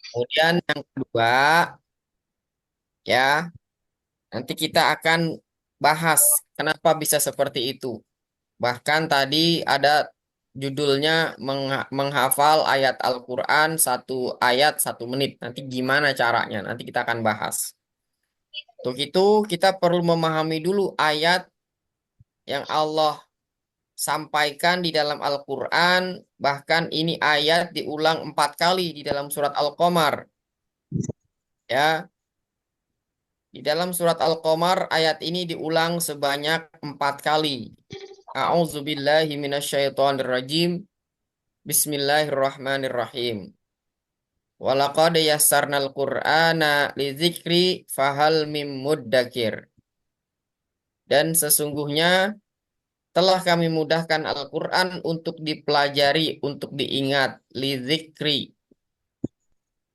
Kemudian yang kedua, ya, nanti kita akan bahas kenapa bisa seperti itu. Bahkan tadi ada judulnya menghafal ayat Al-Quran 1 ayat 1 menit. Nanti gimana caranya? Nanti kita akan bahas. Untuk itu kita perlu memahami dulu ayat yang Allah sampaikan di dalam Al-Quran. Bahkan ini ayat diulang 4 kali di dalam surat Al-Qamar. Ya, di dalam surat Al-Qamar ayat ini diulang sebanyak 4 kali. A'udzubillahi minasyaitonirrajim. Bismillahirrahmanirrahim. Walaqad yassarnal Qur'ana lidzikri fahal mim muddakir. Dan sesungguhnya telah kami mudahkan Al-Quran untuk dipelajari, untuk diingat. Lidzikri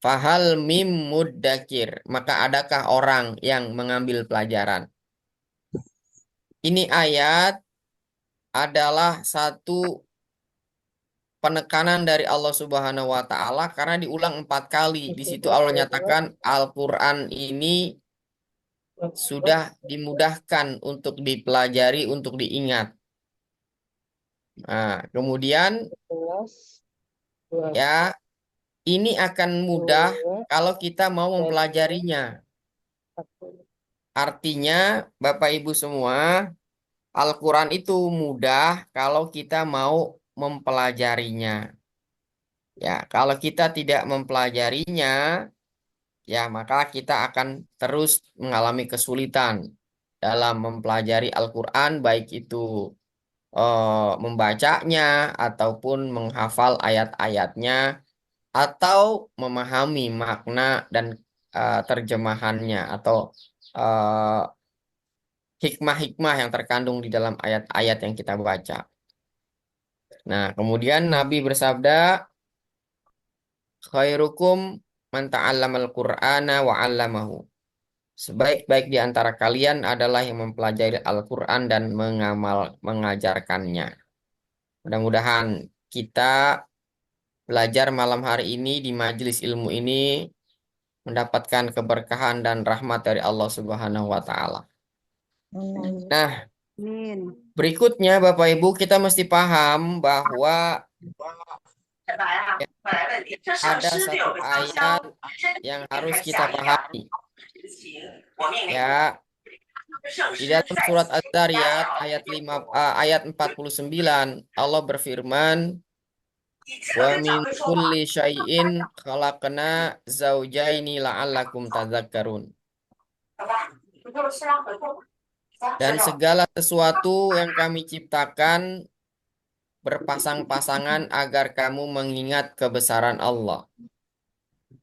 fahal mim muddakir. Maka adakah orang yang mengambil pelajaran? Ini ayat adalah satu penekanan dari Allah Subhanahu wa Ta'ala karena diulang 4 kali. Di situ Allah nyatakan Al-Quran ini sudah dimudahkan untuk dipelajari, untuk diingat. Nah, kemudian ya ini akan mudah kalau kita mau mempelajarinya. Artinya, Bapak Ibu semua, Al-Quran itu mudah kalau kita mau mempelajarinya. Ya, kalau kita tidak mempelajarinya, ya maka kita akan terus mengalami kesulitan dalam mempelajari Al-Quran, baik itu membacanya ataupun menghafal ayat-ayatnya atau memahami makna dan terjemahannya atau eh, hikmah-hikmah yang terkandung di dalam ayat-ayat yang kita baca. Nah, kemudian Nabi bersabda, khairukum man ta'allamal Qur'ana wa 'allamahu. Sebaik-baik di antara kalian adalah yang mempelajari Al-Quran dan mengajarkannya. Mudah-mudahan kita belajar malam hari ini di majelis ilmu ini mendapatkan keberkahan dan rahmat dari Allah Subhanahu wa Ta'ala. Nah, Amin. berikutnya Bapak Ibu kita mesti paham bahwa ada satu ayat yang harus kita pahami. Ya, di dalam surat Az-Zariyat ayat 49 Allah berfirman, "Wa min kulli syai'in khalaqna zaujaini la'allakum tadzakkarun." Dan segala sesuatu yang kami ciptakan berpasang-pasangan agar kamu mengingat kebesaran Allah.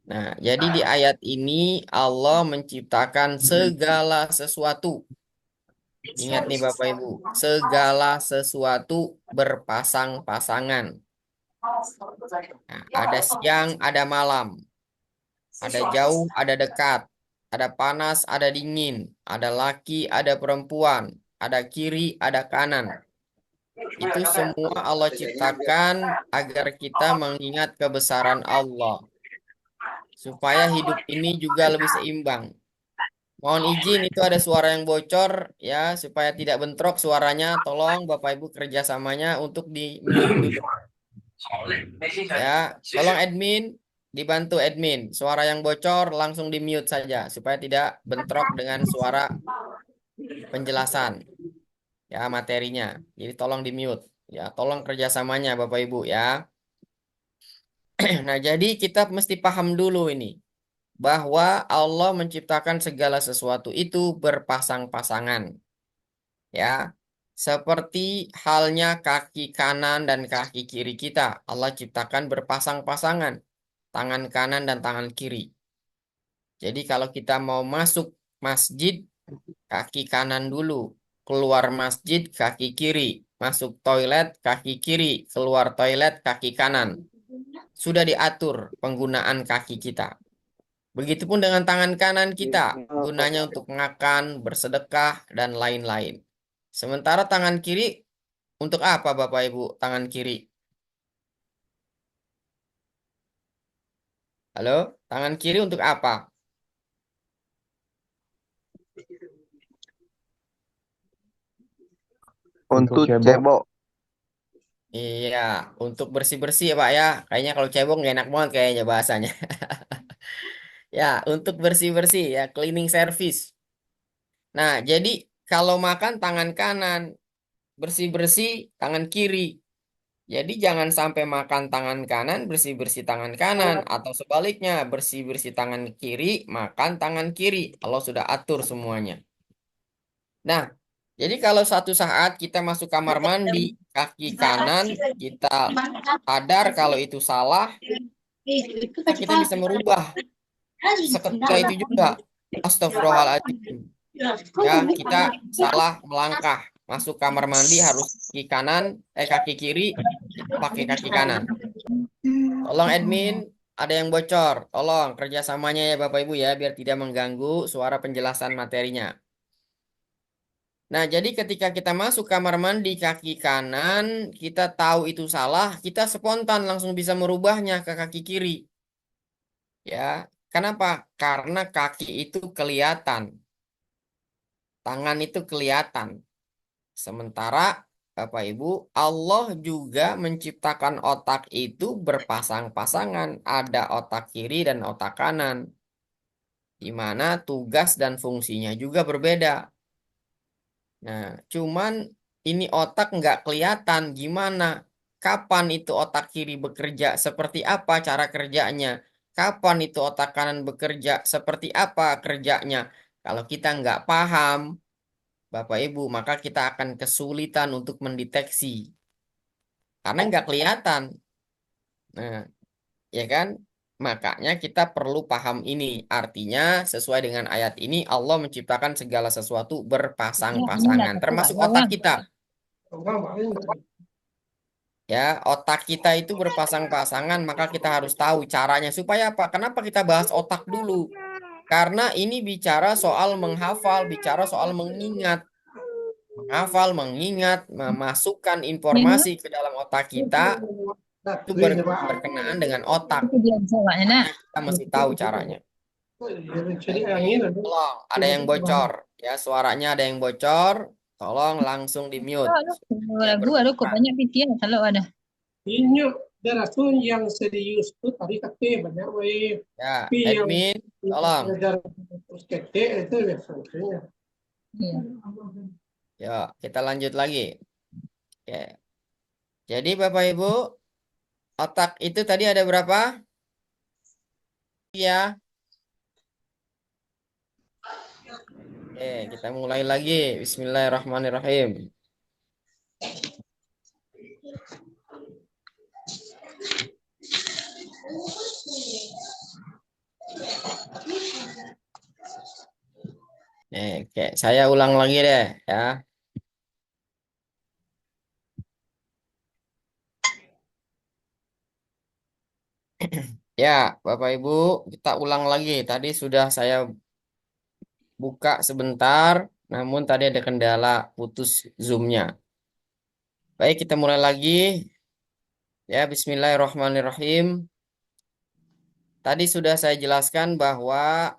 Nah, jadi di ayat ini Allah menciptakan segala sesuatu. Ingat nih Bapak Ibu, segala sesuatu berpasang-pasangan. Nah, ada siang, ada malam, ada jauh, ada dekat, ada panas, ada dingin, ada laki, ada perempuan, ada kiri, ada kanan. Itu semua Allah ciptakan agar kita mengingat kebesaran Allah, supaya hidup ini juga lebih seimbang. Mohon izin itu ada suara yang bocor ya, supaya tidak bentrok suaranya. Tolong Bapak Ibu kerjasamanya untuk di mute dulu ya. Tolong admin dibantu admin. Suara yang bocor langsung di mute saja supaya tidak bentrok dengan suara penjelasan ya materinya. Jadi tolong di mute ya. Tolong kerjasamanya Bapak Ibu ya. Nah, jadi kita mesti paham dulu ini bahwa Allah menciptakan segala sesuatu itu berpasang-pasangan. Ya, seperti halnya kaki kanan dan kaki kiri kita. Allah ciptakan berpasang-pasangan, tangan kanan dan tangan kiri. Jadi kalau kita mau masuk masjid, kaki kanan dulu, keluar masjid kaki kiri, masuk toilet kaki kiri, keluar toilet kaki kanan. Sudah diatur penggunaan kaki kita. Begitupun dengan tangan kanan kita, gunanya untuk makan, bersedekah, dan lain-lain. Sementara tangan kiri untuk apa Bapak Ibu tangan kiri? Halo, tangan kiri untuk apa? Untuk cebok. Iya, untuk bersih-bersih ya Pak ya. Kayaknya kalau cebong nggak enak banget kayaknya bahasanya. Ya, untuk bersih-bersih ya, cleaning service. Nah, jadi kalau makan tangan kanan, bersih-bersih tangan kiri. Jadi jangan sampai makan tangan kanan, bersih-bersih tangan kanan. Atau sebaliknya, bersih-bersih tangan kiri, makan tangan kiri. Kalau sudah atur semuanya. Nah, jadi kalau suatu saat kita masuk kamar mandi, kaki kanan, kita sadar kalau itu salah, kita bisa merubah. Seketika itu juga. Astagfirullahaladzim. Ya, kita salah melangkah. Masuk kamar mandi harus kaki kiri, kita pakai kaki kanan. Tolong admin, ada yang bocor. Tolong kerjasamanya ya Bapak Ibu ya, biar tidak mengganggu suara penjelasan materinya. Nah, jadi ketika kita masuk kamar mandi kaki kanan, kita tahu itu salah, kita spontan langsung bisa merubahnya ke kaki kiri. Ya, kenapa? Karena kaki itu kelihatan, tangan itu kelihatan. Sementara Bapak Ibu, Allah juga menciptakan otak itu berpasang-pasangan. Ada otak kiri dan otak kanan, di mana tugas dan fungsinya juga berbeda. Nah, cuman ini otak nggak kelihatan gimana, kapan itu otak kiri bekerja, seperti apa cara kerjanya, kapan itu otak kanan bekerja, seperti apa kerjanya. Kalau kita nggak paham, Bapak Ibu, maka kita akan kesulitan untuk mendeteksi karena nggak kelihatan. Nah, ya kan? Makanya kita perlu paham ini. Artinya, sesuai dengan ayat ini, Allah menciptakan segala sesuatu Ya, ini nggak berpasang-pasangan, satu termasuk aja otak bang. kita. Ya, otak kita itu berpasang-pasangan, maka kita harus tahu caranya. Supaya apa? Kenapa kita bahas otak dulu? Karena ini bicara soal menghafal, bicara soal mengingat. Menghafal, mengingat, memasukkan Ini informasi ke dalam otak kita, itu berkenaan dengan otak. itu dia bisa bang enak. Makanya kita mesti tahu caranya. Admin, tolong, ada yang bocor. Ya, suaranya ada yang bocor. Tolong langsung di mute. Kalau Ya, lagu ada kok bermanfaat. banyak pikiran kalau ada. Ini darah yang serius tuh tadi katanya banyak weh. Ya, Tapi yang admin, tolong. belajar terus kete itu ya solusinya. Iya. Yuk, kita lanjut lagi. Oke. Jadi Bapak Ibu, otak itu tadi ada berapa? Ya. Oke, kita mulai lagi. Bismillahirrahmanirrahim. Oke, saya ulang lagi deh ya. Ya, Bapak Ibu, kita ulang lagi. Tadi sudah saya buka sebentar, namun tadi ada kendala putus Zoom-nya. Baik, kita mulai lagi. Ya, Bismillahirrahmanirrahim. Tadi sudah saya jelaskan bahwa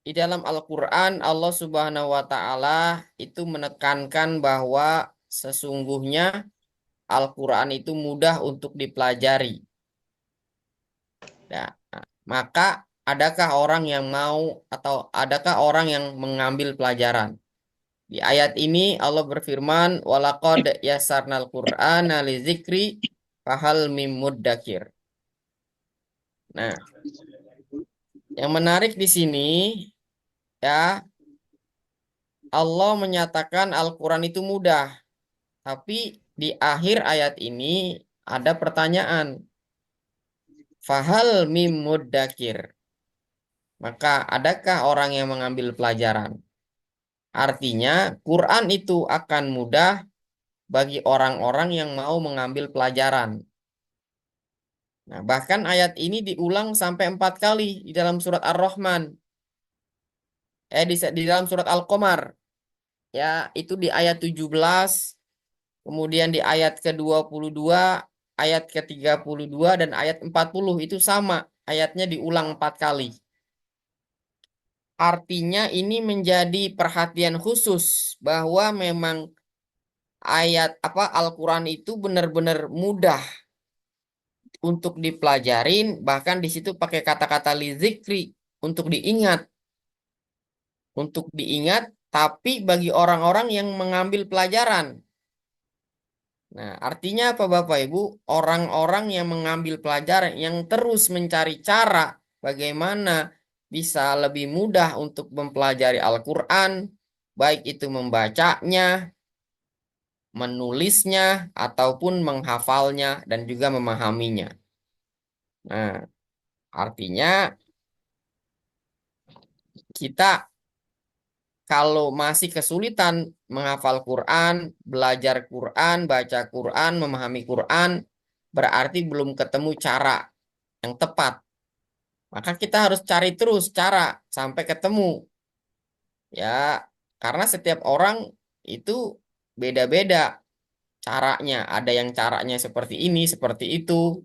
di dalam Al-Quran Allah Subhanahu wa Ta'ala itu menekankan bahwa sesungguhnya Al-Quran itu mudah untuk dipelajari. Nah, maka adakah orang yang mau atau adakah orang yang mengambil pelajaran? Di ayat ini Allah berfirman, "Walaqad yasarnal Qur'ana lizikri fahal mim muddakir." Nah, yang menarik di sini ya Allah menyatakan Al-Quran itu mudah, tapi di akhir ayat ini ada pertanyaan, "Fahal mim muddakir." Maka adakah orang yang mengambil pelajaran? Artinya Quran itu akan mudah bagi orang-orang yang mau mengambil pelajaran. Nah, bahkan ayat ini diulang sampai 4 kali di dalam surat Ar-Rahman. Di dalam surat Al-Qamar. Ya, itu di ayat 17, kemudian di ayat ke-22, ayat ke-32 dan ayat 40 itu sama. Ayatnya diulang 4 kali. Artinya ini menjadi perhatian khusus bahwa memang ayat Al-Quran itu benar-benar mudah untuk dipelajarin, bahkan di situ pakai kata-kata lizikri untuk diingat, tapi bagi orang-orang yang mengambil pelajaran. Nah, artinya apa Bapak Ibu? Orang-orang yang mengambil pelajaran, yang terus mencari cara bagaimana bisa lebih mudah untuk mempelajari Al-Quran, baik itu membacanya, menulisnya, ataupun menghafalnya dan juga memahaminya. Nah, artinya kita kalau masih kesulitan menghafal Quran, belajar Quran, baca Quran, memahami Quran, berarti belum ketemu cara yang tepat. Maka kita harus cari terus cara sampai ketemu. Ya, karena setiap orang itu beda-beda caranya. Ada yang caranya seperti ini, seperti itu.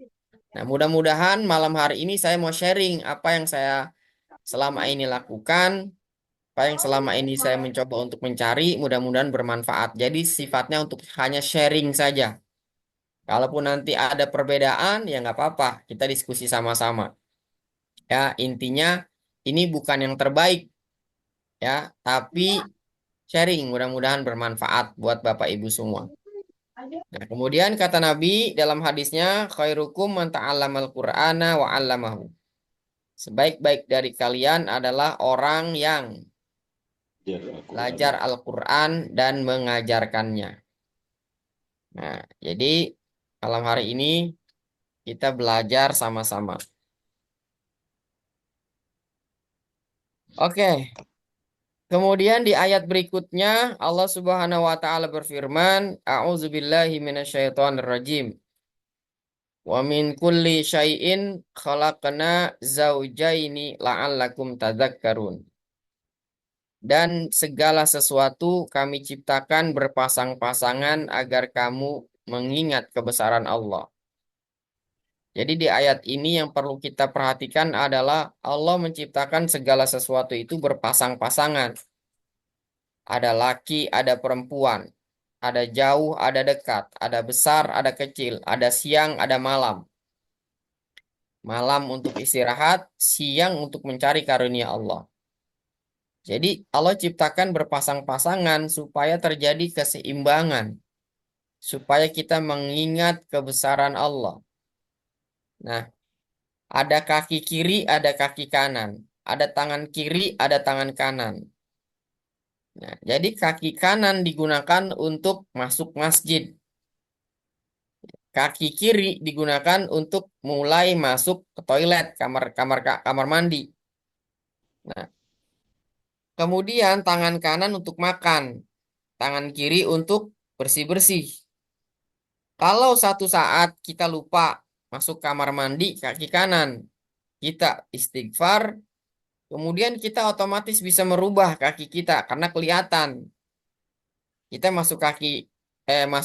Nah, mudah-mudahan malam hari ini saya mau sharing apa yang saya selama ini lakukan, apa yang selama ini saya mencoba untuk mencari, mudah-mudahan bermanfaat. Jadi sifatnya untuk hanya sharing saja. Kalaupun nanti ada perbedaan, ya nggak apa-apa. Kita diskusi sama-sama. Ya, intinya ini bukan yang terbaik, ya, tapi sharing. Mudah-mudahan bermanfaat buat Bapak Ibu semua. Nah, kemudian kata Nabi dalam hadisnya, khairukum man ta'allamal Qur'ana wa 'allamahu. Sebaik-baik dari kalian adalah orang yang belajar Al-Quran dan mengajarkannya. Nah, jadi malam hari ini kita belajar sama-sama. Oke, kemudian di ayat berikutnya Allah Subhanahu wa taala berfirman, A'udzubillahi minasyaitonirrajim. Wa min kulli syai'in khalaqna zaujaini la'allakum tadzakkarun. Dan segala sesuatu kami ciptakan berpasang-pasangan agar kamu mengingat kebesaran Allah. Jadi di ayat ini yang perlu kita perhatikan adalah Allah menciptakan segala sesuatu itu berpasang-pasangan. Ada laki, ada perempuan. Ada jauh, ada dekat. Ada besar, ada kecil. Ada siang, ada malam. Malam untuk istirahat, siang untuk mencari karunia Allah. Jadi Allah ciptakan berpasang-pasangan supaya terjadi keseimbangan. Supaya kita mengingat kebesaran Allah. Nah, ada kaki kiri, ada kaki kanan. Ada tangan kiri, ada tangan kanan. Nah, jadi kaki kanan digunakan untuk masuk masjid. Kaki kiri digunakan untuk mulai masuk ke toilet, kamar mandi. Nah, kemudian tangan kanan untuk makan, tangan kiri untuk bersih-bersih. Kalau satu saat kita lupa masuk kamar mandi kaki kanan, kita istighfar, kemudian kita otomatis bisa merubah kaki kita karena kelihatan. Kita masuk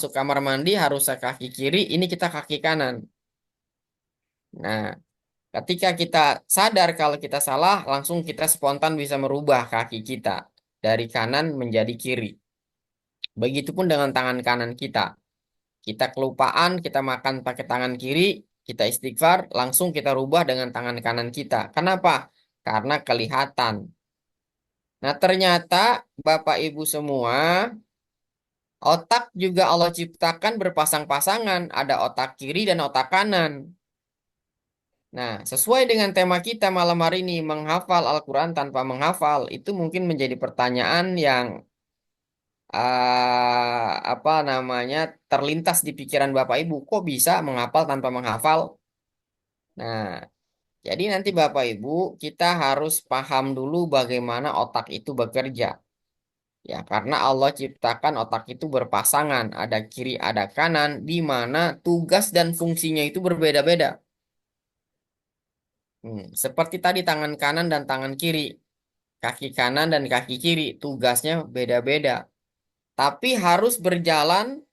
kamar mandi harus kaki kiri, ini kita kaki kanan. Nah, ketika kita sadar kalau kita salah, langsung kita spontan bisa merubah kaki kita dari kanan menjadi kiri. Begitupun dengan tangan kanan kita. Kita kelupaan, kita makan pakai tangan kiri, kita istighfar, langsung kita rubah dengan tangan kanan kita. Kenapa? Karena kelihatan. Nah, ternyata Bapak Ibu semua, otak juga Allah ciptakan berpasang-pasangan. Ada otak kiri dan otak kanan. Nah, sesuai dengan tema kita malam hari ini, menghafal Al-Quran tanpa menghafal, itu mungkin menjadi pertanyaan yang terlintas di pikiran Bapak Ibu. Kok bisa menghafal tanpa menghafal? Nah, jadi nanti Bapak Ibu, kita harus paham dulu bagaimana otak itu bekerja. Ya, karena Allah ciptakan otak itu berpasangan, ada kiri, ada kanan, di mana tugas dan fungsinya itu berbeda-beda. Seperti tadi tangan kanan dan tangan kiri, kaki kanan dan kaki kiri, tugasnya beda-beda. Tapi harus berjalan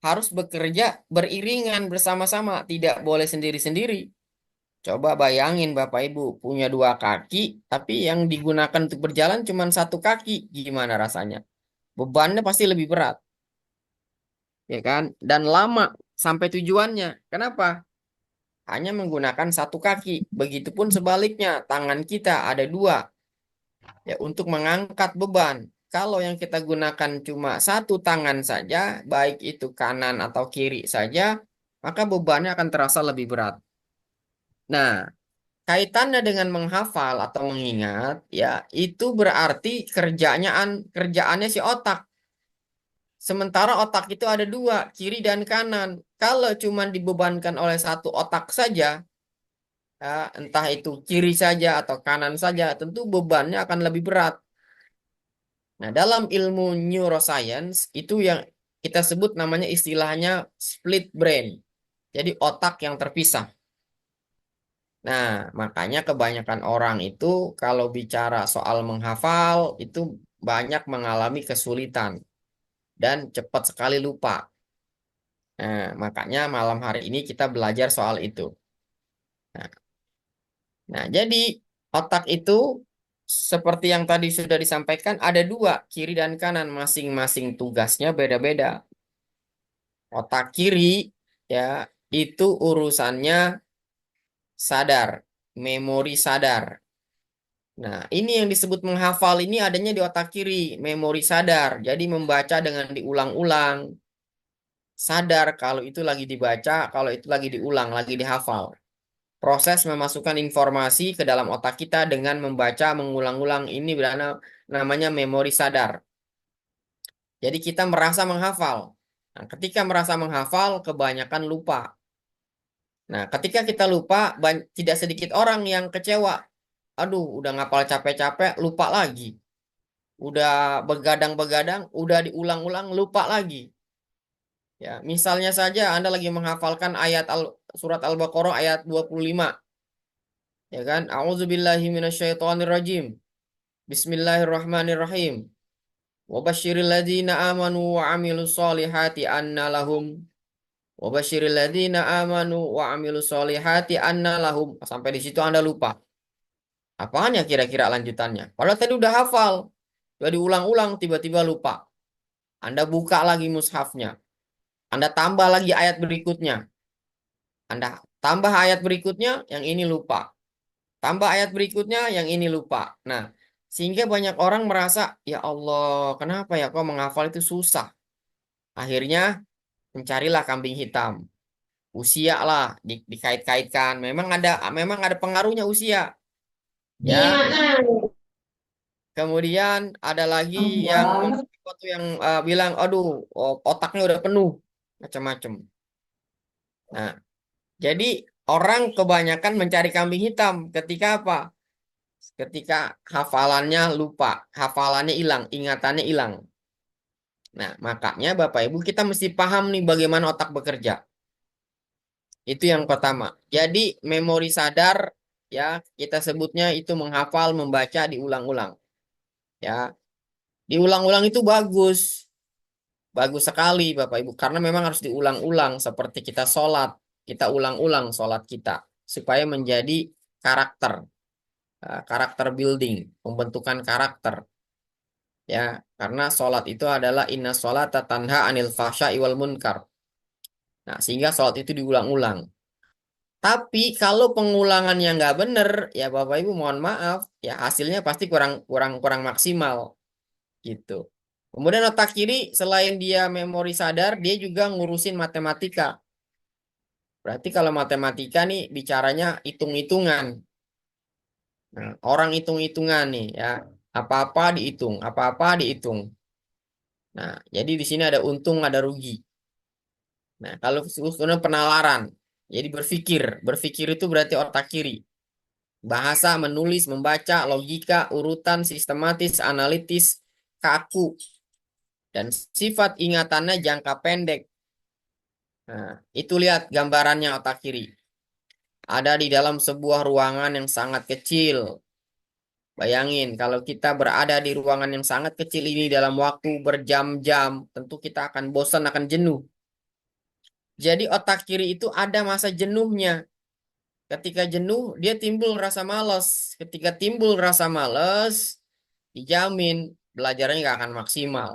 harus bekerja beriringan bersama-sama, tidak boleh sendiri-sendiri. Coba bayangin Bapak Ibu punya dua kaki, tapi yang digunakan untuk berjalan cuma satu kaki, gimana rasanya? Bebannya pasti lebih berat, ya kan? Dan lama sampai tujuannya. Kenapa? Hanya menggunakan satu kaki. Begitupun sebaliknya, tangan kita ada dua, ya untuk mengangkat beban. Kalau yang kita gunakan cuma satu tangan saja, baik itu kanan atau kiri saja, maka bebannya akan terasa lebih berat. Nah, kaitannya dengan menghafal atau mengingat, ya itu berarti kerjaannya si otak. Sementara otak itu ada dua, kiri dan kanan. Kalau cuma dibebankan oleh satu otak saja, ya, entah itu kiri saja atau kanan saja, tentu bebannya akan lebih berat. Nah, dalam ilmu neuroscience itu yang kita sebut namanya istilahnya split brain. Jadi otak yang terpisah. Nah, makanya kebanyakan orang itu kalau bicara soal menghafal itu banyak mengalami kesulitan dan cepat sekali lupa. Nah, makanya malam hari ini kita belajar soal itu. Nah, jadi otak itu seperti yang tadi sudah disampaikan ada dua, kiri dan kanan, masing-masing tugasnya beda-beda. Otak kiri ya itu urusannya sadar, memori sadar. Nah, ini yang disebut menghafal ini adanya di otak kiri, memori sadar. Jadi membaca dengan diulang-ulang, sadar kalau itu lagi dibaca, kalau itu lagi diulang, lagi dihafal. Proses memasukkan informasi ke dalam otak kita dengan membaca, mengulang-ulang ini namanya memori sadar. Jadi kita merasa menghafal. Nah, ketika merasa menghafal, kebanyakan lupa. Nah, ketika kita lupa, tidak sedikit orang yang kecewa. Aduh, udah ngapal capek-capek, lupa lagi. Udah begadang-begadang, udah diulang-ulang, lupa lagi. Ya, misalnya saja Anda lagi menghafalkan surat Al-Baqarah ayat 25. Ya kan? A'udzubillahi minasyaitonirrajim. Bismillahirrahmanirrahim. Wabasyiril ladzina amanu wa amilus solihati anna lahum. Wabasyiril ladzina amanu wa amilus solihati anna lahum. Sampai di situ Anda lupa. Apaan ya kira-kira lanjutannya? Padahal tadi udah hafal. Udah diulang-ulang, tiba-tiba lupa. Anda buka lagi mushafnya. Anda tambah lagi ayat berikutnya. Anda tambah ayat berikutnya, yang ini lupa. Tambah ayat berikutnya, yang ini lupa. Nah, sehingga banyak orang merasa, ya Allah, kenapa ya kok menghafal itu susah? Akhirnya mencarilah kambing hitam. Usia lah dikait-kaitkan. Memang ada pengaruhnya usia. Ya, kemudian ada lagi yang bilang, aduh, otaknya udah penuh, macam-macam. Nah, jadi orang kebanyakan mencari kambing hitam ketika apa? Ketika hafalannya lupa, hafalannya hilang, ingatannya hilang. Nah, makanya Bapak Ibu kita mesti paham nih bagaimana otak bekerja. Itu yang pertama. Jadi memori sadar ya kita sebutnya itu menghafal, membaca, diulang-ulang. Ya, diulang-ulang itu bagus. Bagus sekali Bapak Ibu karena memang harus diulang-ulang seperti kita sholat. Kita ulang-ulang sholat kita supaya menjadi karakter. Karakter building, pembentukan karakter. Ya, karena sholat itu adalah inna sholata tanha anil fahsya'i wal munkar. Nah, sehingga sholat itu diulang-ulang. Tapi kalau pengulangannya nggak bener, ya Bapak Ibu mohon maaf, ya hasilnya pasti kurang kurang kurang maksimal gitu. Kemudian otak kiri selain dia memori sadar, dia juga ngurusin matematika. Berarti kalau matematika nih bicaranya hitung-hitungan. Nah, orang hitung-hitungan nih ya, apa-apa dihitung, apa-apa dihitung. Nah, jadi di sini ada untung, ada rugi. Nah, kalau kemudian penalaran, jadi berpikir, berpikir itu berarti otak kiri. Bahasa, menulis, membaca, logika, urutan, sistematis, analitis, kaku, dan sifat ingatannya jangka pendek. Nah, itu lihat gambarannya otak kiri. Ada di dalam sebuah ruangan yang sangat kecil. Bayangin, kalau kita berada di ruangan yang sangat kecil ini dalam waktu berjam-jam, tentu kita akan bosan, akan jenuh. Jadi otak kiri itu ada masa jenuhnya. Ketika jenuh, dia timbul rasa malas. Ketika timbul rasa malas, dijamin belajarnya nggak akan maksimal.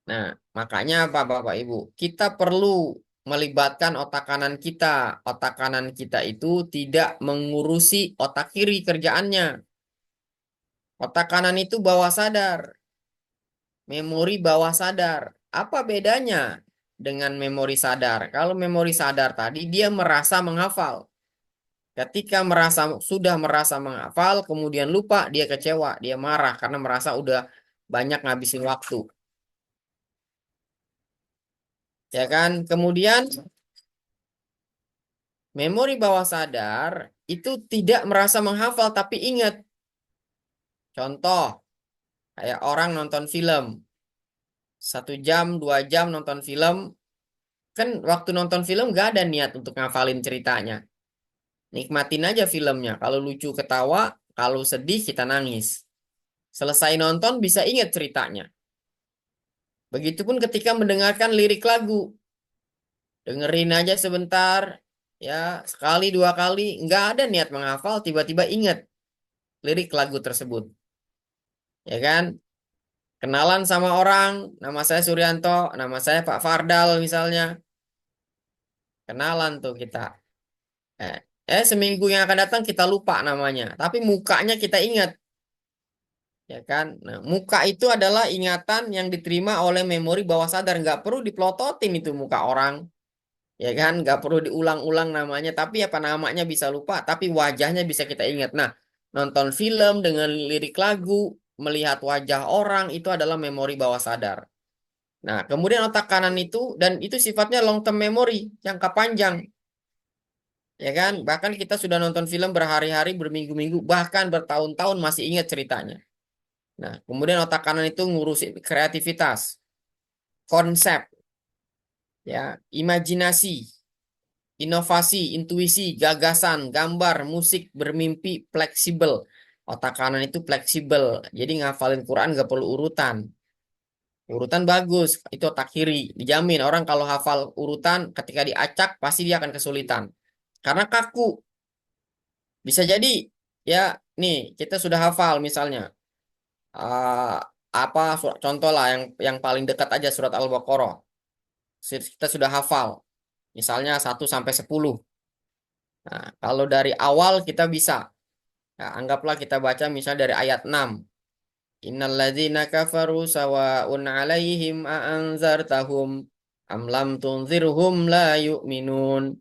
Nah, makanya apa Bapak Ibu? Kita perlu melibatkan otak kanan kita. Otak kanan kita itu tidak mengurusi otak kiri kerjaannya. Otak kanan itu bawah sadar, memori bawah sadar. Apa bedanya dengan memori sadar? Kalau memori sadar tadi dia merasa menghafal. Ketika sudah merasa menghafal, kemudian lupa, dia kecewa, dia marah karena merasa udah banyak ngabisin waktu. Ya kan? Kemudian memori bawah sadar itu tidak merasa menghafal tapi ingat. Contoh, kayak orang nonton film. 1 jam, 2 jam nonton film. Kan waktu nonton film gak ada niat untuk ngafalin ceritanya. Nikmatin aja filmnya. Kalau lucu ketawa, kalau sedih kita nangis. Selesai nonton bisa ingat ceritanya. Begitupun ketika mendengarkan lirik lagu. Dengerin aja sebentar. Ya, sekali, 2 kali. Nggak ada niat menghafal, tiba-tiba ingat lirik lagu tersebut. Ya kan? Kenalan sama orang, nama saya Suryanto, nama saya Pak Fardal misalnya. Kenalan tuh kita. Eh, seminggu yang akan datang kita lupa namanya, tapi mukanya kita ingat, ya kan? Nah, muka itu adalah ingatan yang diterima oleh memori bawah sadar, nggak perlu dipelototin itu muka orang, ya kan? Nggak perlu diulang-ulang namanya, tapi apa namanya bisa lupa, tapi wajahnya bisa kita ingat. Nah, nonton film dengan lirik lagu, melihat wajah orang itu adalah memori bawah sadar. Nah, kemudian otak kanan itu, dan itu sifatnya long term memory, jangka panjang. Ya kan? Bahkan kita sudah nonton film berhari-hari, berminggu-minggu, bahkan bertahun-tahun masih ingat ceritanya. Nah, kemudian otak kanan itu ngurusin kreativitas, konsep, ya, imajinasi, inovasi, intuisi, gagasan, gambar, musik, bermimpi, fleksibel. Otak kanan itu fleksibel. Jadi ngafalin Quran gak perlu urutan. Urutan bagus, itu otak kiri. Dijamin orang kalau hafal urutan ketika diacak pasti dia akan kesulitan. Karena kaku. Bisa jadi ya nih kita sudah hafal misalnya eh, apa contoh lah yang paling dekat aja surat Al-Baqarah. Kita sudah hafal misalnya 1 sampai 10. Nah, kalau dari awal kita bisa anggaplah kita baca misalnya dari ayat 6. Innalladzina kafaru sawa'un 'alaihim a'anzartahum am lam tunzirhum la yu'minun.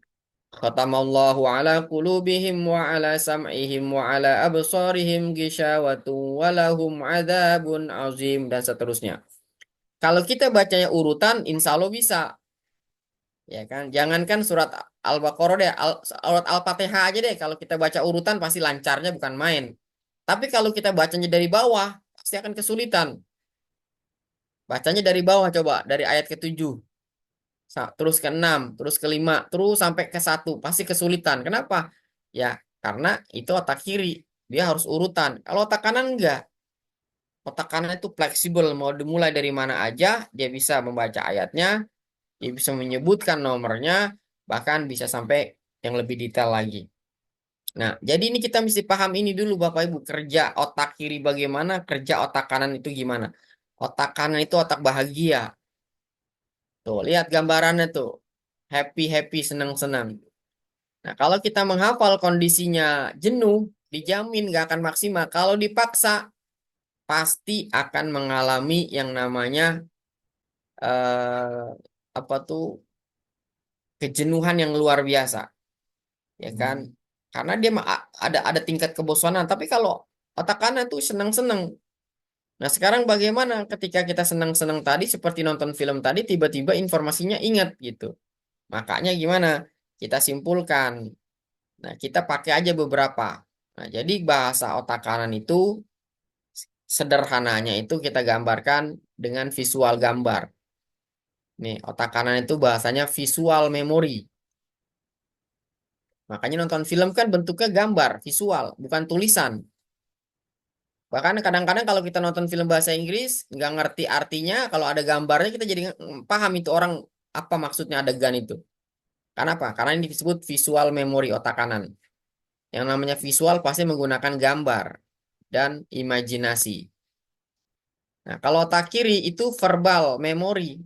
Khatamallahu ala qulubihim wa ala sam'ihim wa ala absarihim ghishawatun wa lahum adzabun azim dan seterusnya. Kalau kita bacanya urutan, insya Allah bisa, ya kan? Jangankan surat Al-Baqarah deh, surat Al-Fatihah aja deh. Kalau kita baca urutan pasti lancarnya bukan main. Tapi kalau kita bacanya dari bawah, pasti akan kesulitan. Bacanya dari bawah coba, dari ayat ke-7. Terus ke-6, terus ke-5, terus sampai ke 1, pasti kesulitan. Kenapa? Ya, karena itu otak kiri, dia harus urutan. Kalau otak kanan enggak. Otak kanan itu fleksibel, mau dimulai dari mana aja, dia bisa membaca ayatnya, dia bisa menyebutkan nomornya, bahkan bisa sampai yang lebih detail lagi. Nah, jadi ini kita mesti paham ini dulu Bapak Ibu, kerja otak kiri bagaimana, kerja otak kanan itu gimana. Otak kanan itu otak bahagia. Tuh, lihat gambarannya tuh. Happy-happy, senang-senang. Nah, kalau kita menghafal kondisinya jenuh, dijamin gak akan maksimal. Kalau dipaksa, pasti akan mengalami yang namanya eh, apa tuh kejenuhan yang luar biasa, ya kan? Karena dia ada tingkat kebosanan. Tapi kalau otak kanan tuh senang-senang. Nah, sekarang bagaimana ketika kita senang-senang tadi, seperti nonton film tadi, tiba-tiba informasinya ingat gitu. Makanya gimana? Kita simpulkan. Nah, kita pakai aja beberapa. Nah, jadi bahasa otak kanan itu sederhananya itu kita gambarkan dengan visual gambar. Nih, otak kanan itu bahasanya visual memory. Makanya nonton film kan bentuknya gambar, visual, bukan tulisan. Bahkan kadang-kadang kalau kita nonton film bahasa Inggris, nggak ngerti artinya, kalau ada gambarnya kita jadi paham itu orang Apa maksudnya adegan itu? Kenapa? Karena ini disebut visual memori otak kanan. Yang namanya visual pasti menggunakan gambar dan imajinasi. Nah, kalau otak kiri itu verbal memori.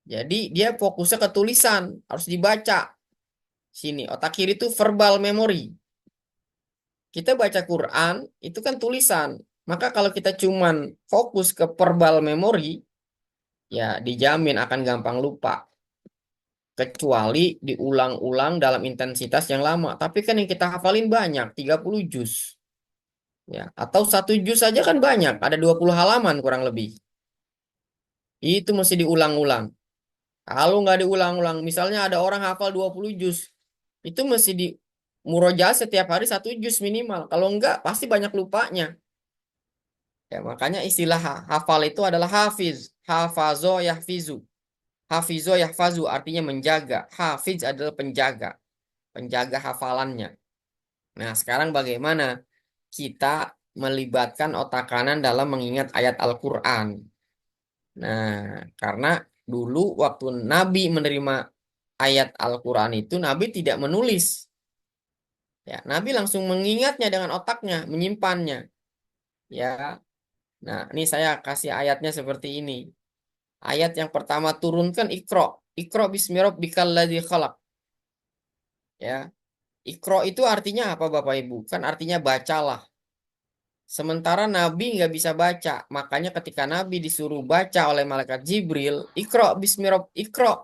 Jadi dia fokusnya ke tulisan, harus dibaca. Sini, otak kiri itu verbal memori. Kita baca Quran, itu kan tulisan. Maka kalau kita cuman fokus ke verbal memori, ya dijamin akan gampang lupa. Kecuali diulang-ulang dalam intensitas yang lama. Tapi kan yang kita hafalin banyak, 30 juz. Ya, atau 1 juz saja kan banyak, ada 20 halaman kurang lebih. Itu mesti diulang-ulang. Kalau nggak diulang-ulang, misalnya ada orang hafal 20 juz, itu mesti di murojaah setiap hari 1 juz minimal. Kalau enggak, pasti banyak lupanya. Ya, makanya istilah hafal itu adalah hafiz. Hafazo yahfizu. Hafizo yahfazu artinya menjaga. Hafiz adalah penjaga. Penjaga hafalannya. Nah, sekarang bagaimana kita melibatkan otak kanan dalam mengingat ayat Al-Quran? Nah, karena dulu waktu Nabi menerima ayat Al-Quran itu, Nabi tidak menulis. Ya, Nabi langsung mengingatnya dengan otaknya, menyimpannya. Ya, nah ini saya kasih ayatnya seperti ini. Ayat yang pertama turunkan Iqra. Iqra bismi rabbikal ladzi khalaq. Ya, Iqra itu artinya apa Bapak Ibu? Kan artinya bacalah. Sementara Nabi nggak bisa baca. Makanya ketika Nabi disuruh baca oleh malaikat Jibril, Iqra bismi Iqra.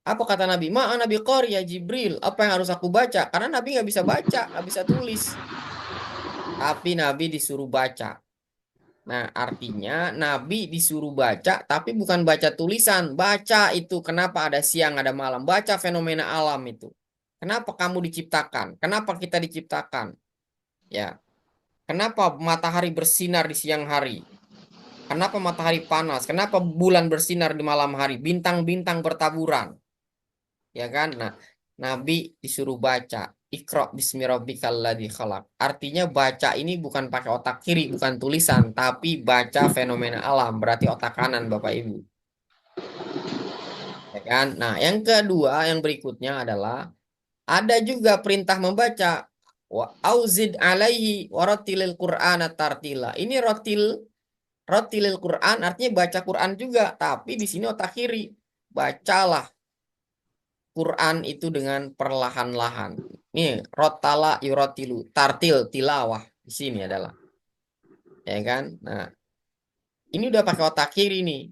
Apa kata Nabi? Nabi qori ya Jibril. Apa yang harus aku baca? Karena Nabi nggak bisa baca, nggak bisa tulis. Tapi Nabi disuruh baca. Nah, artinya Nabi disuruh baca, tapi bukan baca tulisan. Baca itu kenapa ada siang, ada malam. Baca fenomena alam itu. Kenapa kamu diciptakan? Kenapa kita diciptakan? Ya, kenapa matahari bersinar di siang hari? Kenapa matahari panas? Kenapa bulan bersinar di malam hari? Bintang-bintang bertaburan. Ya kan? Nah, Nabi disuruh baca. Iqra bismi rabbikal ladzi khalaq. Artinya baca ini bukan pakai otak kiri, bukan tulisan, tapi baca fenomena alam, berarti otak kanan Bapak Ibu. Ya kan? Nah, yang kedua, yang berikutnya adalah ada juga perintah membaca wa auzid alaihi waratilil Qur'ana tartila. Ini rotilil Quran artinya baca Quran juga, tapi di sini otak kiri. Bacalah Quran itu dengan perlahan-lahan. Ini rotala yurotilu, tartil tilawah di sini adalah, ya kan? Nah, ini udah pakai otak kiri nih.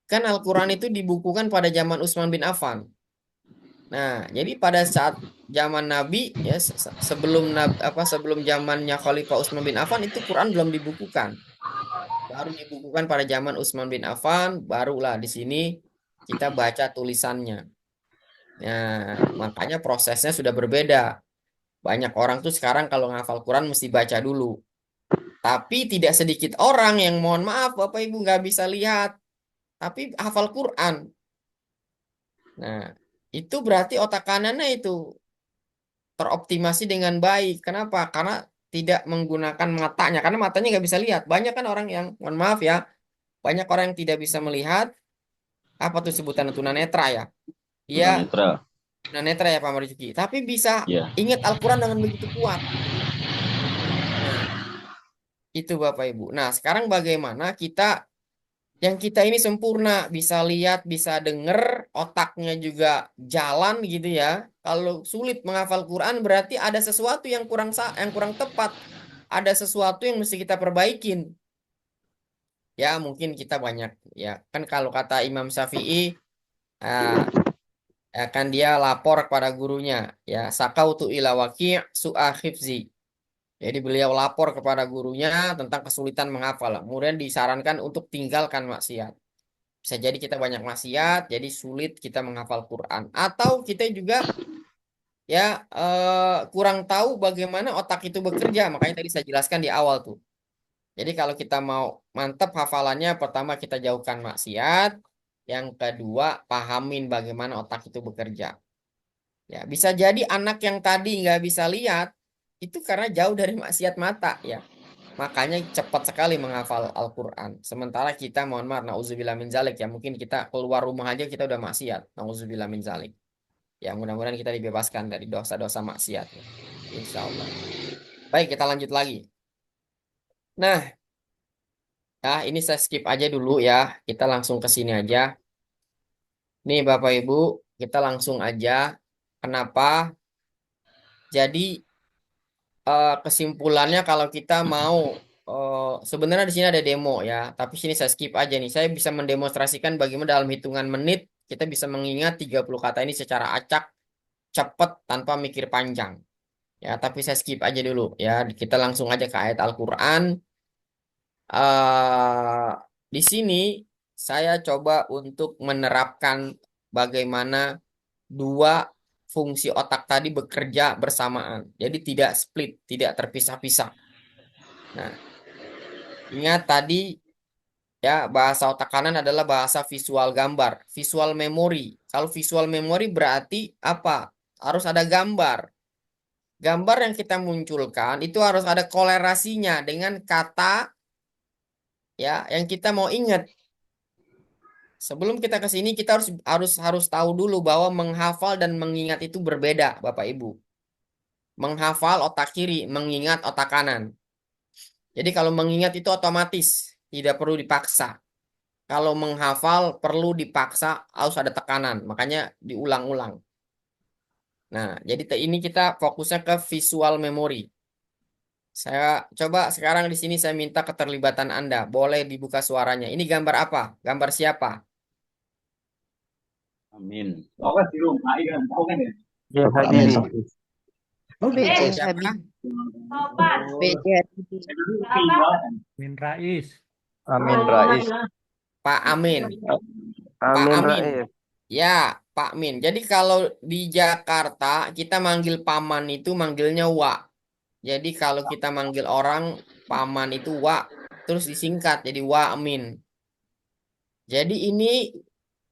Kan Al-Quran itu dibukukan pada zaman Utsman bin Affan. Nah, jadi pada saat zaman Nabi ya sebelum sebelum zamannya Khalifah Utsman bin Affan itu Quran belum dibukukan. Baru dibukukan pada zaman Utsman bin Affan, barulah di sini kita baca tulisannya. Nah, makanya prosesnya sudah berbeda. Banyak orang tuh sekarang kalau ngafal Quran mesti baca dulu. Tapi tidak sedikit orang yang mohon maaf Bapak Ibu nggak bisa lihat. Tapi hafal Quran. Nah, itu berarti otak kanannya itu teroptimasi dengan baik. Kenapa? Karena tidak menggunakan matanya. Karena matanya nggak bisa lihat. Banyak kan orang yang, mohon maaf ya, banyak orang yang tidak bisa melihat. Apa tuh sebutan tunanetra ya? Dia Tunanetra. tunanetra ya Pak Marjuki. Tapi bisa Ya. ingat Al-Quran dengan begitu kuat. Nah, itu Bapak Ibu. Nah, sekarang bagaimana yang kita ini sempurna, bisa lihat, bisa denger, otaknya juga jalan gitu ya. Kalau sulit menghafal Quran berarti ada sesuatu yang kurang tepat. Ada sesuatu yang mesti kita perbaikin. Ya, mungkin kita banyak ya. Kan kalau kata Imam Syafi'i kan dia lapor kepada gurunya ya, sakautu ila waqi' su'a hifzi. Jadi beliau lapor kepada gurunya tentang kesulitan menghafal. Kemudian disarankan untuk tinggalkan maksiat. Bisa jadi kita banyak maksiat, jadi sulit kita menghafal Quran. Atau kita juga ya kurang tahu bagaimana otak itu bekerja. Makanya tadi saya jelaskan di awal tuh. Jadi kalau kita mau mantap hafalannya, pertama kita jauhkan maksiat. Yang kedua, pahamin bagaimana otak itu bekerja. Ya, bisa jadi anak yang tadi nggak bisa lihat, itu karena jauh dari maksiat mata ya. Makanya cepat sekali menghafal Al-Quran. Sementara kita, mohon maaf, na'udzubillah min zalik ya. Mungkin kita keluar rumah aja kita udah maksiat. Na'udzubillah min zalik. Ya mudah-mudahan kita dibebaskan dari dosa-dosa maksiat. Ya. Insya Allah. Baik, kita lanjut lagi. Nah, ya ini saya skip aja dulu ya. Kita langsung ke sini aja. Nih Bapak Ibu, kita langsung aja. Kenapa? Jadi kesimpulannya kalau kita mau sebenarnya di sini ada demo ya, tapi sini saya skip aja nih. Saya bisa mendemonstrasikan bagaimana dalam hitungan menit kita bisa mengingat 30 kata ini secara acak, cepat tanpa mikir panjang. Ya, tapi saya skip aja dulu ya. Kita langsung aja ke ayat Al-Qur'an. Di sini saya coba untuk menerapkan bagaimana dua fungsi otak tadi bekerja bersamaan. Jadi tidak split, tidak terpisah-pisah. Nah, ingat tadi ya bahasa otak kanan adalah bahasa visual gambar, visual memory. Kalau visual memory berarti apa? Harus ada gambar. Gambar yang kita munculkan itu harus ada kolerasinya dengan kata ya yang kita mau ingat. Sebelum kita ke sini kita harus tahu dulu bahwa menghafal dan mengingat itu berbeda, Bapak Ibu. Menghafal otak kiri, mengingat otak kanan. Jadi kalau mengingat itu otomatis, tidak perlu dipaksa. Kalau menghafal perlu dipaksa, harus ada tekanan, makanya diulang-ulang. Nah, jadi ini kita fokusnya ke visual memory. Saya coba sekarang di sini saya minta keterlibatan Anda. Boleh dibuka suaranya. Ini gambar apa? Gambar siapa? Amin. Ya, Amin. Habibie. Gambar BJ siapa? Habibie. BJ Habibie. Min Rais. Amin Rais. Pak Amin. Pak Amin Amin. Rais. Ya, Pak Min. Jadi kalau di Jakarta kita manggil paman itu manggilnya Wak. Jadi kalau kita manggil orang paman itu Wak, terus disingkat jadi Wa Min. Jadi ini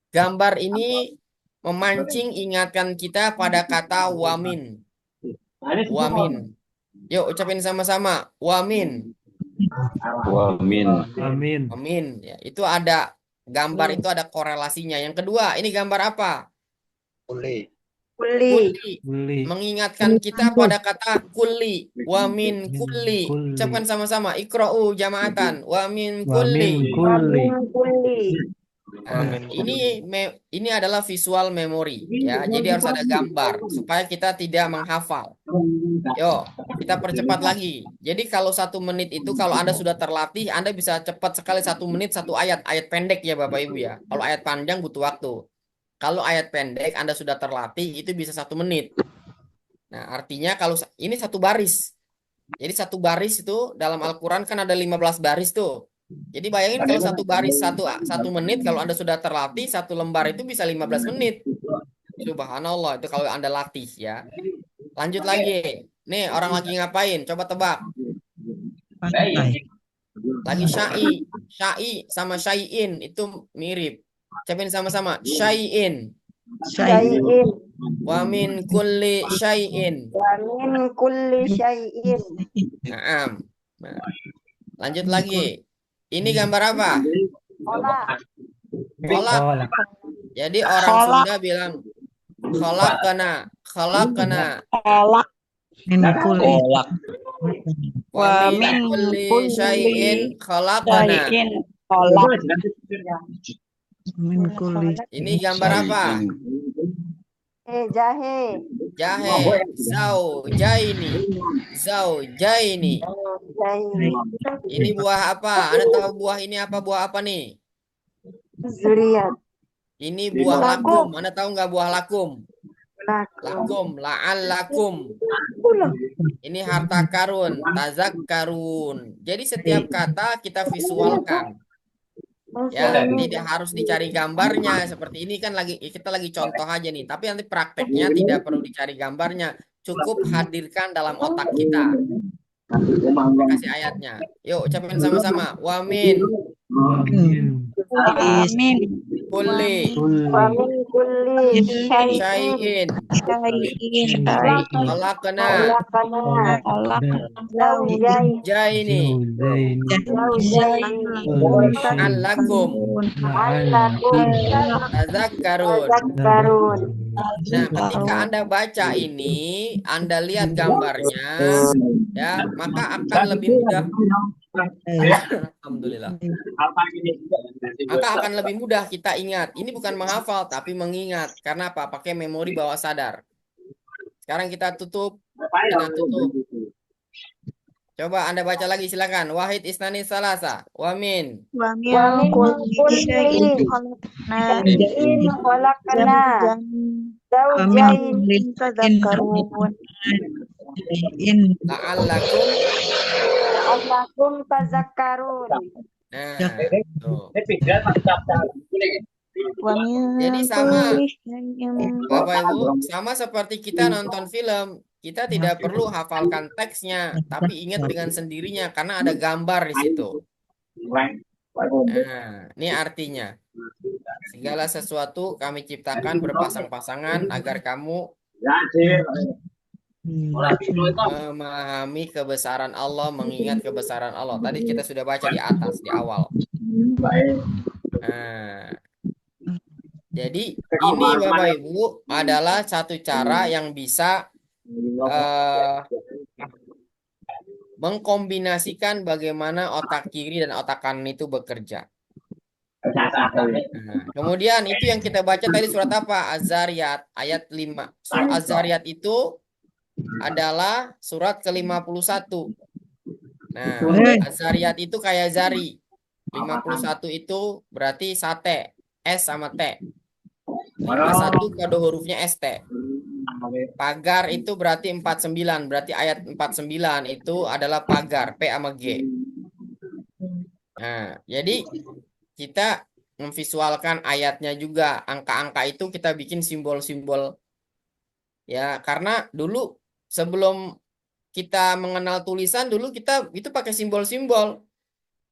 gambar ini memancing ingatan kita pada kata wamin. Wamin. Yuk ucapin sama-sama. Wamin. Amin. Amin. Amin. Ya, itu ada gambar itu ada korelasinya. Yang kedua, ini gambar apa? Kuli. Kuli. Mengingatkan kita pada kata kuli. Wamin kuli. Kuli. Ucapkan sama-sama. Ikra'u jamaatan. Wamin Wamin kuli. kuli. Nah, ini adalah visual memory ya. Jadi harus ada gambar supaya kita tidak menghafal. Yuk, kita percepat lagi. Jadi kalau 1 menit itu kalau Anda sudah terlatih, Anda bisa cepat sekali 1 menit 1 ayat. Ayat pendek ya Bapak Ibu ya. Kalau ayat panjang butuh waktu. Kalau ayat pendek Anda sudah terlatih itu bisa 1 menit. Nah, artinya kalau ini 1 baris. Jadi 1 baris itu dalam Al-Quran kan ada 15 baris tuh. Jadi bayangin kalau 1 baris 1 menit, kalau Anda sudah terlatih 1 lembar itu bisa 15 menit. Subhanallah, itu kalau Anda latih ya. Lanjut lagi. Nih, orang lagi ngapain? Coba tebak. Lagi syai. Syai sama syai'in itu mirip. Ucapin sama-sama. Syai'in. Wa min kulli syai'in. Naam. Nah, lanjut lagi. Ini gambar apa? Kolak. Kolak. Jadi orang Sunda bilang khalaqana, khalaqana. Kolak. Wa min kulli syai'in khalaqana. Ini gambar apa? Jahe. Jahe. Zaujaini. Zaujaini. Ini buah apa? Anda tahu buah ini apa? Buah apa nih? Zuriat. Ini buah lakum. Anda tahu nggak buah lakum? Lakum, la'allakum. Ini harta karun, tazakkarun. Jadi setiap kata kita visualkan. Ya, tidak harus dicari gambarnya. Seperti ini kan kita lagi contoh aja nih. Tapi nanti prakteknya tidak perlu dicari gambarnya. Cukup hadirkan dalam otak kita. Kasih ayatnya. Yuk, ucapin sama-sama. Wamin. Amin. kulli Wa min kulli syai'in syai'in khalaqna zawjayn jaini la'allakum la'allakum tadzakkarun. tadhakkarun. Nah, ketika Anda baca ini, Anda lihat gambarnya, ya, maka akan lebih mudah. Alhamdulillah. Maka akan lebih mudah kita ingat. Ini bukan menghafal, tapi mengingat. Karena apa? Pakai memori bawah sadar. Sekarang kita tutup. Kita tutup. Coba Anda baca lagi, silakan. Wahid isnani salasa. Wamin. Wa min kulli syai'in khalaqna zawjayn la'allakum tadhakkarun. Nah, tuh. Jadi sama, Bapak Ibu, sama seperti kita nonton film. Kita tidak perlu hafalkan teksnya, tapi ingat dengan sendirinya karena ada gambar di situ. Nah, ini artinya segala sesuatu kami ciptakan berpasang-pasangan agar kamu memahami kebesaran Allah, mengingat kebesaran Allah. Tadi kita sudah baca di atas, di awal. Nah, jadi ini Bapak Ibu adalah satu cara yang bisa mengkombinasikan bagaimana otak kiri dan otak kanan itu bekerja. Nah, kemudian itu yang kita baca tadi surat apa? Az-Zariyat ayat 5. Surat Az-Zariyat itu adalah surat ke-51. Nah, Az-Zariyat itu kayak zari. 51 itu berarti sate, S sama T. 51 kode hurufnya ST. Pagar itu berarti 49. Berarti ayat 49 itu adalah pagar, P sama G. Nah, jadi kita memvisualkan ayatnya juga. Angka-angka itu kita bikin simbol-simbol. Ya, karena dulu sebelum kita mengenal tulisan, dulu kita itu pakai simbol-simbol.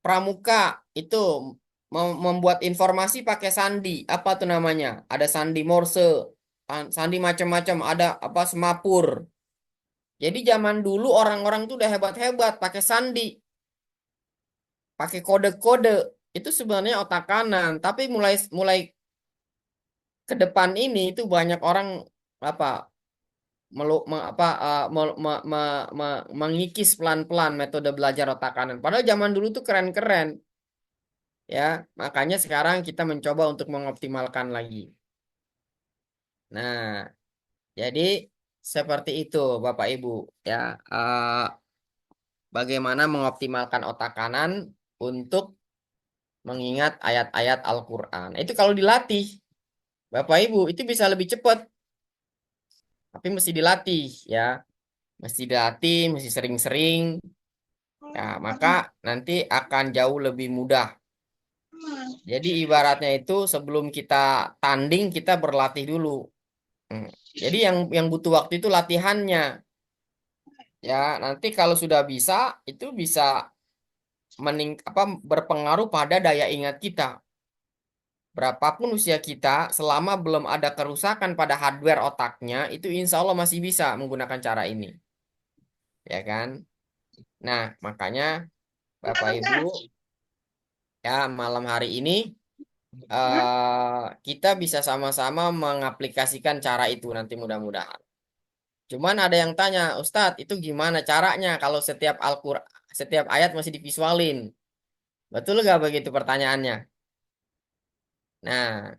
Pramuka itu membuat informasi pakai sandi. Apa tuh namanya? Ada sandi Morse, sandi macam-macam, ada apa semapur. Jadi zaman dulu orang-orang tuh udah hebat-hebat pakai sandi. Pakai kode-kode. Itu sebenarnya otak kanan, tapi mulai ke depan ini itu banyak orang apa mengikis pelan-pelan metode belajar otak kanan. Padahal zaman dulu tuh keren-keren. Ya, makanya sekarang kita mencoba untuk mengoptimalkan lagi. Nah, jadi seperti itu Bapak Ibu ya. Bagaimana mengoptimalkan otak kanan untuk mengingat ayat-ayat Al-Quran. Itu kalau dilatih, Bapak Ibu, itu bisa lebih cepat. Tapi mesti dilatih ya. Mesti dilatih, mesti sering-sering. Ya, maka nanti akan jauh lebih mudah. Jadi ibaratnya itu sebelum kita tanding kita berlatih dulu. Jadi yang butuh waktu itu latihannya. Ya, nanti kalau sudah bisa itu bisa berpengaruh pada daya ingat kita. Berapapun usia kita, selama belum ada kerusakan pada hardware otaknya, itu insya Allah masih bisa menggunakan cara ini. Ya kan? Nah, makanya Bapak Ibu, ya malam hari ini kita bisa sama-sama mengaplikasikan cara itu nanti mudah-mudahan. Cuman ada yang tanya, Ustadz, itu gimana caranya kalau setiap setiap ayat masih divisualin? Betul nggak begitu pertanyaannya? Nah,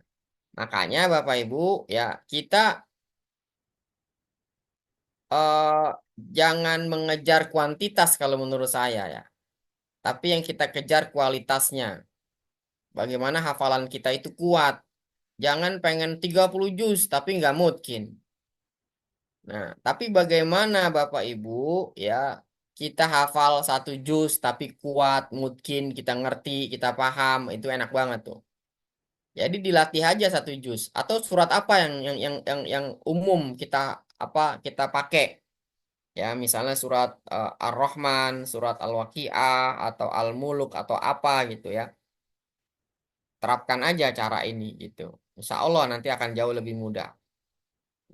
makanya Bapak Ibu, ya kita jangan mengejar kuantitas kalau menurut saya ya. Tapi yang kita kejar kualitasnya. Bagaimana hafalan kita itu kuat. Jangan pengen 30 juz tapi nggak mungkin. Nah, tapi bagaimana Bapak Ibu ya kita hafal 1 juz tapi kuat, mungkin kita ngerti, kita paham, itu enak banget tuh. Jadi dilatih aja 1 juz atau surat apa yang umum kita pakai. Ya, misalnya surat Ar-Rahman, surat Al-Waqiah atau Al-Muluk atau apa gitu ya. terapkan aja cara ini gitu. Insya Allah nanti akan jauh lebih mudah.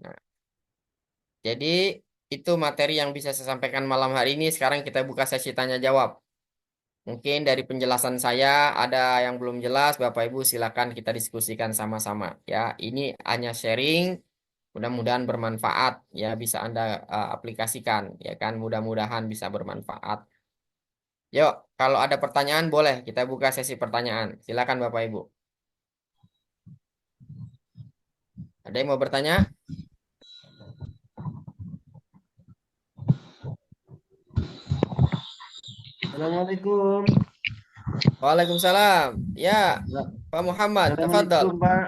Nah, jadi itu materi yang bisa saya sampaikan malam hari ini. Sekarang kita buka sesi tanya jawab. Mungkin dari penjelasan saya ada yang belum jelas, Bapak Ibu silakan kita diskusikan sama-sama ya. Ini hanya sharing, mudah-mudahan bermanfaat ya, bisa Anda aplikasikan ya kan, mudah-mudahan bisa bermanfaat. Yuk, kalau ada pertanyaan boleh kita buka sesi pertanyaan. Silakan Bapak Ibu. Ada yang mau bertanya? Assalamualaikum. Waalaikumsalam. Ya, Pak Muhammad, tafadhol. Assalamualaikum Pak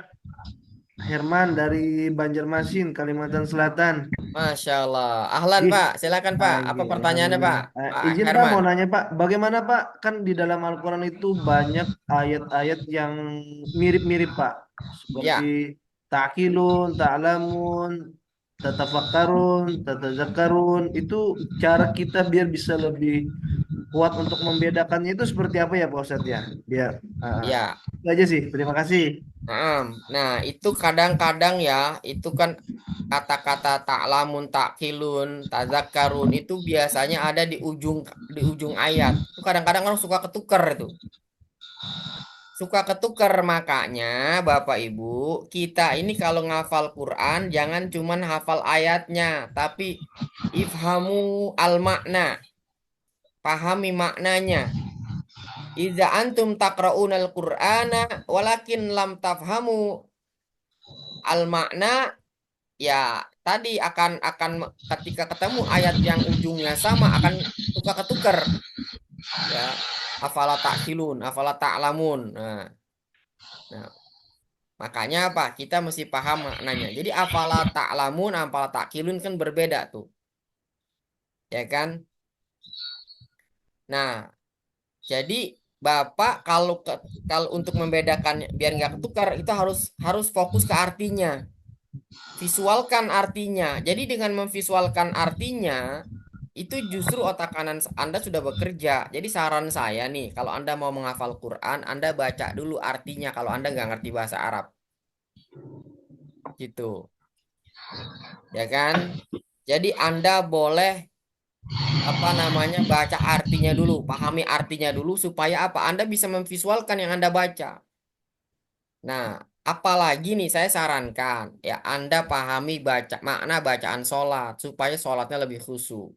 Herman dari Banjarmasin, Kalimantan Selatan. Masya Allah. Ahlan Ih, Pak, silakan Pak. Apa iya, pertanyaannya Pak? alhamdulillah. Pak Izin Pak Herman. mau nanya Pak, bagaimana Pak? Kan di dalam Al-Quran itu banyak ayat-ayat yang mirip-mirip Pak. Ya, Seperti ta'kilun, ta'lamun, tatafakkarun, tatazakkarun. Itu cara kita biar bisa lebih kuat untuk membedakannya itu seperti apa ya Pak Ustadz ya? Biar ya. itu aja sih. Terima kasih. Nah, itu kadang-kadang ya, itu kan kata-kata taklamun, takkilun, tazakkarun itu biasanya ada di ujung ayat. Itu kadang-kadang orang suka ketukar itu. Suka ketukar, makanya Bapak Ibu, kita ini kalau ngafal Quran jangan cuman hafal ayatnya, tapi ifhamu al-makna, pahami maknanya. Iza antum taqra'unal Qur'ana walakin lam tafhamu al-makna, ya tadi akan ketika ketemu ayat yang ujungnya sama akan suka ketukar ya. Afala ta'qilun, afala ta'lamun. Nah, makanya apa? Kita mesti paham maknanya. Jadi afala ta'lamun, afala ta'qilun kan berbeda tuh. Ya kan? Nah, jadi Bapak kalau untuk membedakan biar nggak ketukar itu harus fokus ke artinya. Visualkan artinya. Jadi dengan memvisualkan artinya itu justru otak kanan Anda sudah bekerja. Jadi saran saya nih, kalau Anda mau menghafal Quran, Anda baca dulu artinya kalau Anda nggak ngerti bahasa Arab. Gitu. Ya kan? Jadi Anda boleh baca artinya dulu, pahami artinya dulu supaya apa? Anda bisa memvisualkan yang Anda baca. Nah, apalagi nih saya sarankan ya Anda pahami makna bacaan sholat supaya sholatnya lebih khusyuk.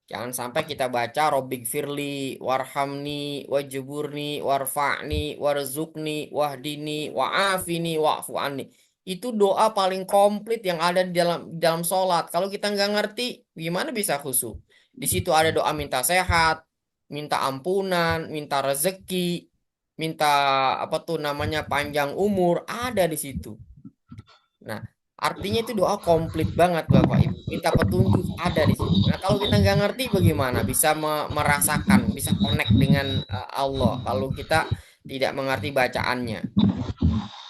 Jangan sampai kita baca Robbik firli, warhamni, wajburni, warfa'ni, warzukni, wahdini, wa'afini, wa'fu anni. Itu doa paling komplit yang ada di dalam sholat. Kalau kita nggak ngerti, gimana bisa khusyuk? Di situ ada doa minta sehat, minta ampunan, minta rezeki, minta apa tuh namanya panjang umur, ada di situ. Nah, artinya itu doa komplit banget Bapak Ibu. Minta petunjuk ada di situ. Nah, kalau kita nggak ngerti bagaimana? Bisa merasakan, bisa connect dengan Allah. Kalau kita tidak mengerti bacaannya.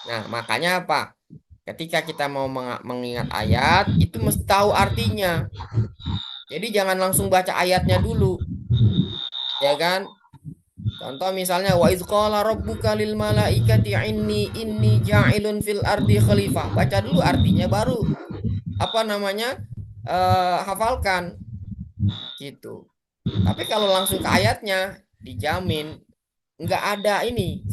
Nah, makanya apa? Ketika kita mau mengingat ayat, itu mesti tahu artinya. Jadi jangan langsung baca ayatnya dulu. Ya kan? Contoh misalnya wa idz qala rabbuka lil malaikati inni ja'ilun fil ardi khalifah. Baca dulu artinya baru hafalkan gitu. Tapi kalau langsung ke ayatnya dijamin nggak ada ini.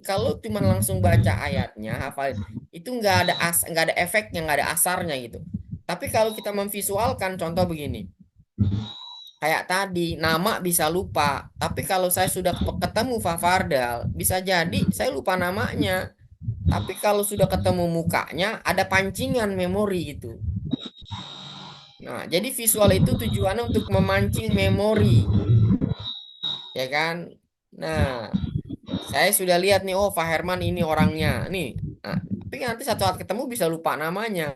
Kalau cuma langsung baca ayatnya hafal itu nggak ada efeknya, nggak ada asarnya gitu. Tapi kalau kita memvisualkan, contoh begini. Kayak tadi, nama bisa lupa. Tapi kalau saya sudah ketemu Fafardal, bisa jadi saya lupa namanya. Tapi kalau sudah ketemu mukanya, ada pancingan memori gitu. Nah, jadi visual itu tujuannya untuk memancing memori. Ya kan? Nah, saya sudah lihat nih, oh Pak Herman ini orangnya. Nih, nah, tapi nanti satu saat ketemu bisa lupa namanya.